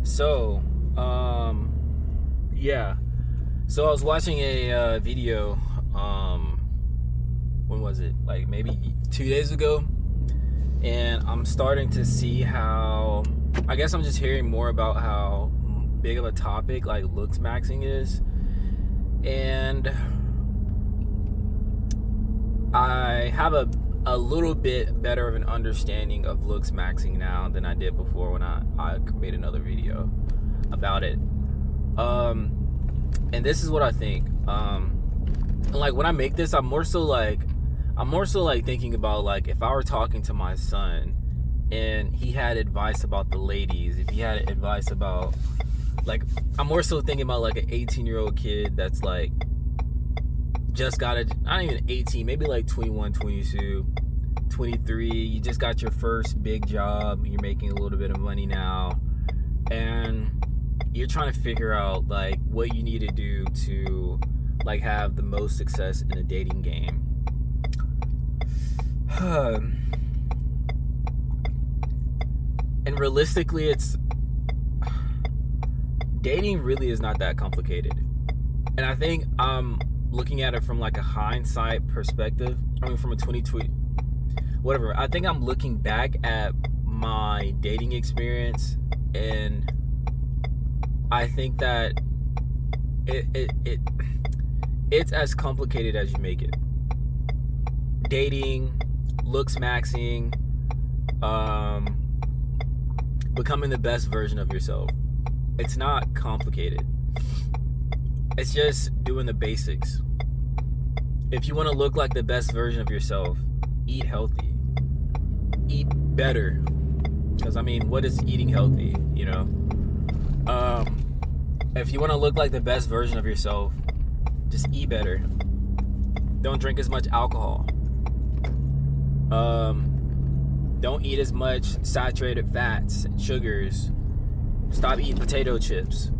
So, yeah. So I was watching a video. When was it? Like maybe 2 days ago, and I'm starting to see how. I guess I'm just hearing more about how big of a topic like looks maxing is, and I have a little bit better of an understanding of looks maxing now than I did before when I made another video about it. And this is what I think. And like when I make this, I'm more so like thinking about like if I were talking to my son and he had advice about the ladies, if he had advice about like, I'm more so thinking about like an 18-year-old kid that's like just got not even 18, maybe like 21, 22, 23. You just got your first big job. You're making a little bit of money now, and you're trying to figure out like what you need to do to like have the most success in a dating game. And realistically, dating really is not that complicated. And I think I'm looking at it from like a hindsight perspective. I mean, from a 2020, whatever. I think I'm looking back at my dating experience, and I think that it's as complicated as you make it. Dating, looks maxing, becoming the best version of yourself. It's not complicated. It's just doing the basics. If you want to look like the best version of yourself, eat healthy. Eat better. Because I mean, what is eating healthy, you know? If you want to look like the best version of yourself, just eat better. Don't drink as much alcohol. Don't eat as much saturated fats and sugars. Stop eating potato chips.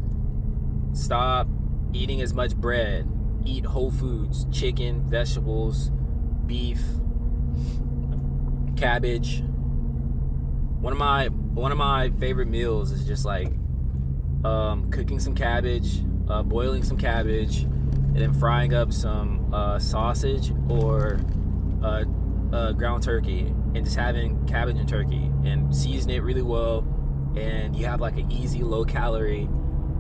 Stop eating as much bread. Eat whole foods, chicken, vegetables, beef, cabbage. One of my favorite meals is just like cooking some cabbage, boiling some cabbage, and then frying up some sausage or ground turkey, and just having cabbage and turkey and season it really well, and you have like an easy, low calorie,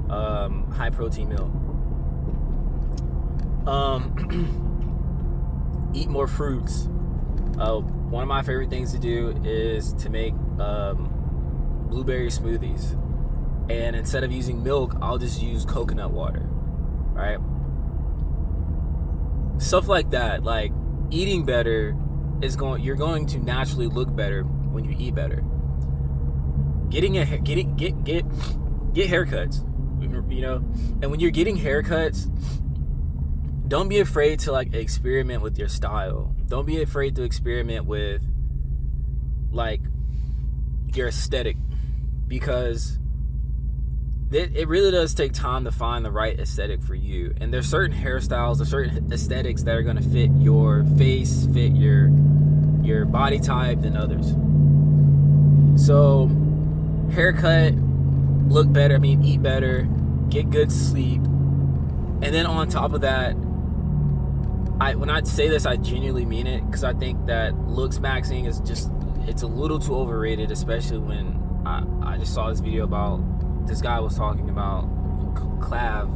high protein meal. Eat more fruits. One of my favorite things to do is to make blueberry smoothies, and instead of using milk, I'll just use coconut water, right? Stuff like that. Like eating better you're going to naturally look better when you eat better. Get haircuts, you know, and when you're getting haircuts, don't be afraid to like experiment with your style. Don't be afraid to experiment with like your aesthetic, because it really does take time to find the right aesthetic for you. And there's certain hairstyles, there's certain aesthetics that are going to fit your face, fit your body type than others. So haircut, look better, eat better, get good sleep. And then on top of that, when I say this, I genuinely mean it, because I think that looks maxing is just, it's a little too overrated, especially when I just saw this video about, this guy was talking about, Clav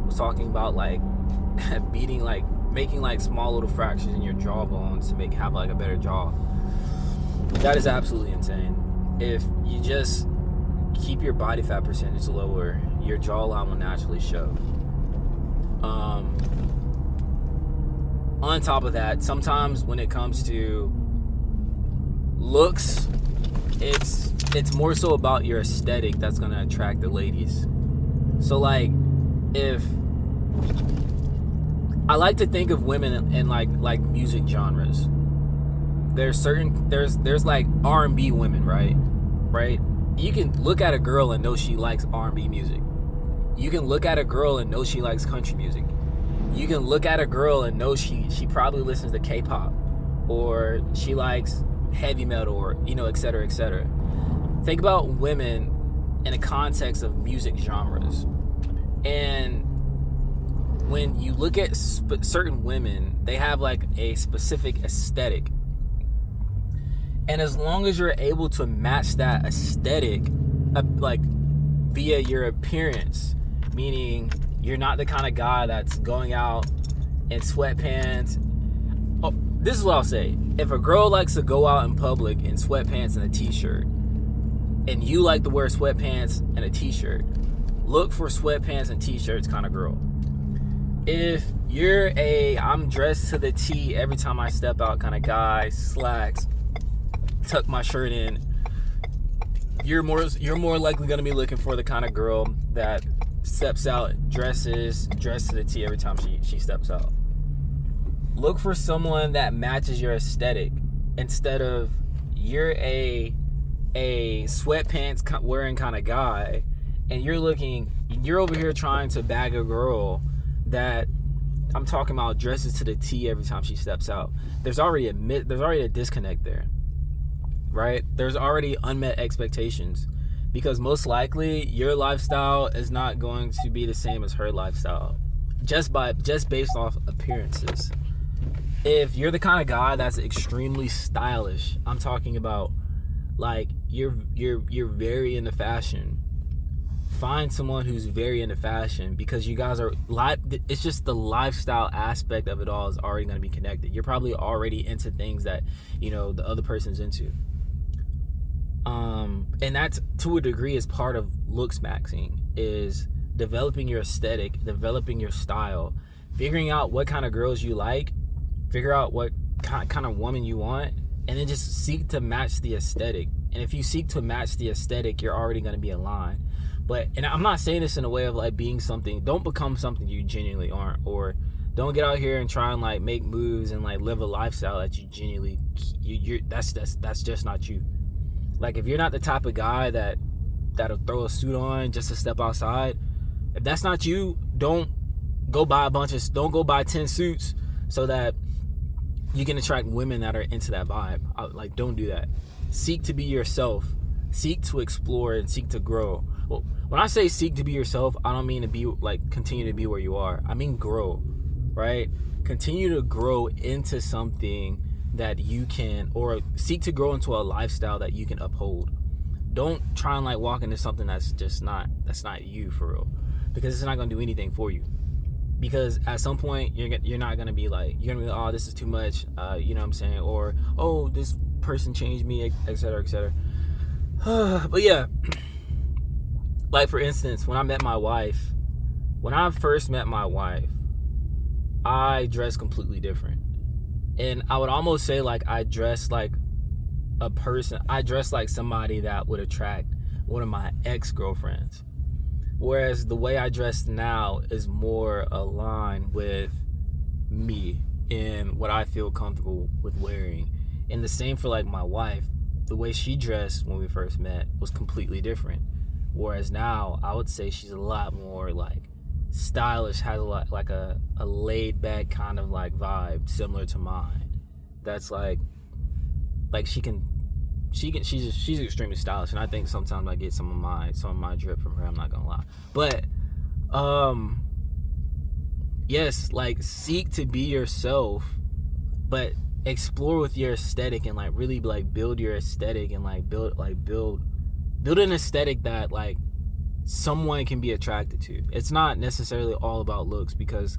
was talking about like beating, like making like small little fractures in your jawbones to have like a better jaw. That is absolutely insane. If you just keep your body fat percentage lower, your jawline will naturally show. On top of that, sometimes when it comes to looks, it's more so about your aesthetic that's gonna attract the ladies. So like, if I like to think of women in like music genres. There's like R&B women, right? You can look at a girl and know she likes R&B music. You can look at a girl and know she likes country music. You can look at a girl and know she probably listens to K-pop, or she likes heavy metal, or, you know, et cetera, et cetera. Think about women in the context of music genres. And when you look at certain women, they have like a specific aesthetic. And as long as you're able to match that aesthetic, like via your appearance, meaning you're not the kind of guy that's going out in sweatpants. Oh, this is what I'll say. If a girl likes to go out in public in sweatpants and a t-shirt, and you like to wear sweatpants and a t-shirt, look for sweatpants and t-shirts kind of girl. If you're I'm dressed to the T every time I step out kind of guy, slacks, tuck my shirt in, you're more likely going to be looking for the kind of girl that steps out, dressed to the T every time she steps out. Look for someone that matches your aesthetic instead of you're a sweatpants wearing kind of guy and you're over here trying to bag a girl that, I'm talking about, dresses to the T every time she steps out. There's already a disconnect there, right? There's already unmet expectations, because most likely your lifestyle is not going to be the same as her lifestyle, just based off appearances. If you're the kind of guy that's extremely stylish, I'm talking about like you're very into fashion, find someone who's very into fashion, because you guys are it's just the lifestyle aspect of it all is already going to be connected. You're probably already into things that, you know, the other person's into. And that's, to a degree, is part of looks maxing, is developing your aesthetic, developing your style, figuring out what kind of girls you like, figure out what kind of woman you want, and then just seek to match the aesthetic. And if you seek to match the aesthetic, you're already going to be aligned. And I'm not saying this in a way of like being something, don't become something you genuinely aren't, or don't get out here and try and like make moves and like live a lifestyle that you genuinely, that's just not you. Like, if you're not the type of guy that'll throw a suit on just to step outside, if that's not you, don't go buy 10 suits so that you can attract women that are into that vibe. Like, don't do that. Seek to be yourself. Seek to explore and seek to grow. Well, when I say seek to be yourself, I don't mean to be like continue to be where you are. I mean grow, right? Continue to grow into something that you can, or seek to grow into a lifestyle that you can uphold. Don't try and like walk into something that's not you for real, because it's not going to do anything for you. Because at some point you're not going to be like, you're going to be like, oh, this is too much, you know what I'm saying, or oh, this person changed me, etc., etc. But yeah, like for instance, when I first met my wife, I dressed completely different. And I would almost say like I dressed like somebody that would attract one of my ex-girlfriends. Whereas the way I dress now is more aligned with me and what I feel comfortable with wearing. And the same for like my wife. The way she dressed when we first met was completely different. Whereas now I would say she's a lot more like stylish, has a lot like a laid back kind of like vibe similar to mine. That's like she's extremely stylish, and I think sometimes I get some of my drip from her, I'm not gonna lie. But yes, like seek to be yourself, but explore with your aesthetic and like really like build your aesthetic and like build an aesthetic that like someone can be attracted to. It's not necessarily all about looks, because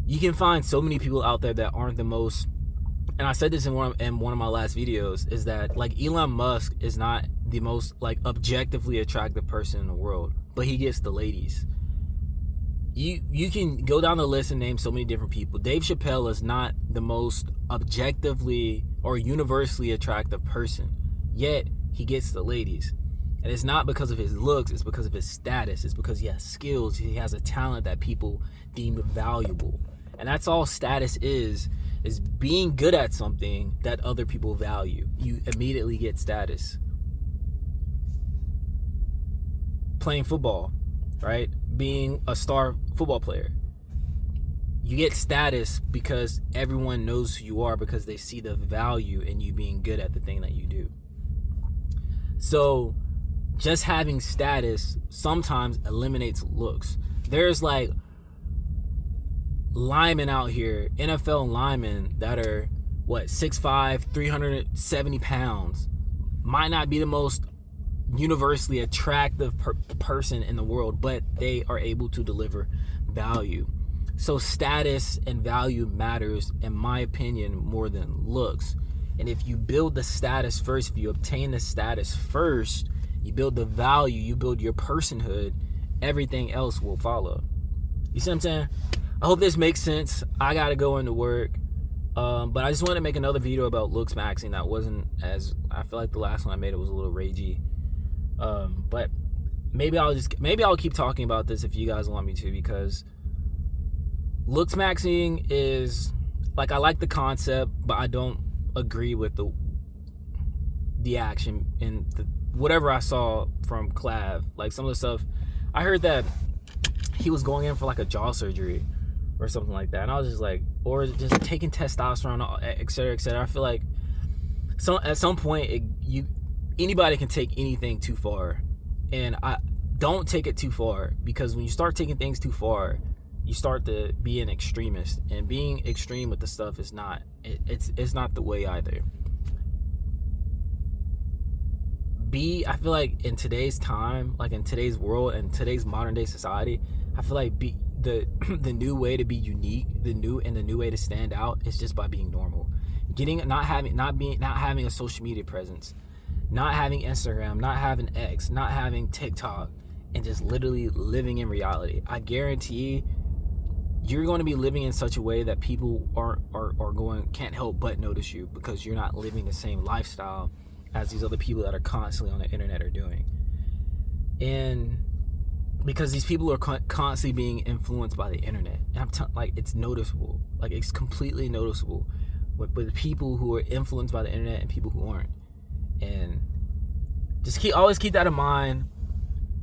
you can find so many people out there that aren't the most, and I said this in one of my last videos, is that like Elon Musk is not the most like objectively attractive person in the world, but he gets the ladies. You can go down the list and name so many different people. Dave Chappelle is not the most objectively or universally attractive person, yet he gets the ladies. And it's not because of his looks, it's because of his status. It's because he has skills, he has a talent that people deem valuable. And that's all status is being good at something that other people value. You immediately get status. Playing football, right? Being a star football player. You get status because everyone knows who you are, because they see the value in you being good at the thing that you do. So just having status sometimes eliminates looks. There's like linemen out here, NFL linemen that are 6'5", 370 pounds, might not be the most universally attractive person in the world, but they are able to deliver value. So status and value matters, in my opinion, more than looks. And if you build the status first, if you obtain the status first, you build the value, you build your personhood, everything else will follow. You see what I'm saying? I hope this makes sense. I gotta go into work. But I just wanted to make another video about looks maxing that wasn't as, I feel like the last one I made, it was a little ragey. But maybe I'll keep talking about this if you guys want me to, because looks maxing is, like, I like the concept, but I don't agree with the action and whatever I saw from Clav. Like, some of the stuff, I heard that he was going in for like a jaw surgery or something like that, and I was just like, or just taking testosterone, etc., etc. I feel like at some point anybody can take anything too far, and I don't take it too far, because when you start taking things too far, you start to be an extremist, and being extreme with the stuff is not, it's not the way either. I feel like in today's time, like in today's world and today's modern day society, I feel like the new way to be unique, the new way to stand out is just by being normal. Not having a social media presence, not having Instagram, not having X, not having TikTok, and just literally living in reality. I guarantee you're going to be living in such a way that people can't help but notice you, because you're not living the same lifestyle as these other people that are constantly on the internet are doing. And because these people are constantly being influenced by the internet, and like, it's noticeable, like, it's completely noticeable with people who are influenced by the internet and people who aren't. And just always keep that in mind.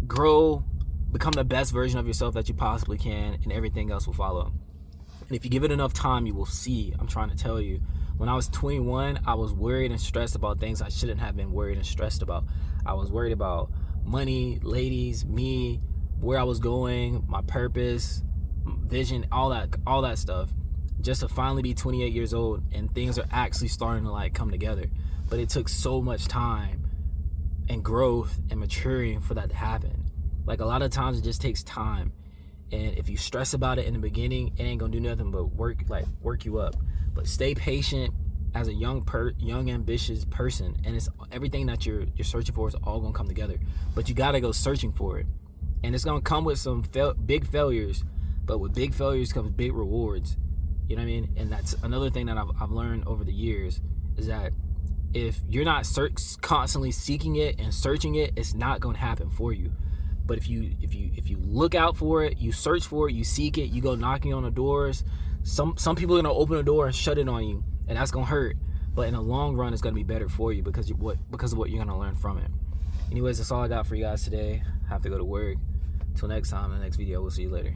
Grow, become the best version of yourself that you possibly can, and everything else will follow. And if you give it enough time, you will see. I'm trying to tell you. When I was 21, I was worried and stressed about things I shouldn't have been worried and stressed about. I was worried about money, ladies, me, where I was going, my purpose, vision, all that stuff, just to finally be 28 years old and things are actually starting to like come together. But it took so much time and growth and maturing for that to happen. Like, a lot of times it just takes time, and if you stress about it in the beginning, it ain't gonna do nothing but work you up. But stay patient as a young ambitious person, and it's everything that you're searching for is all gonna come together. But you gotta go searching for it, and it's gonna come with some big failures. But with big failures comes big rewards. You know what I mean? And that's another thing that I've learned over the years, is that if you're not constantly seeking it and searching it, it's not gonna happen for you. But if you look out for it, you search for it, you seek it, you go knocking on the doors, some people are gonna open the door and shut it on you, and that's gonna hurt. But in the long run, it's gonna be better for you because of what you're gonna learn from it. Anyways, that's all I got for you guys today. I have to go to work. Till next time, in the next video, we'll see you later.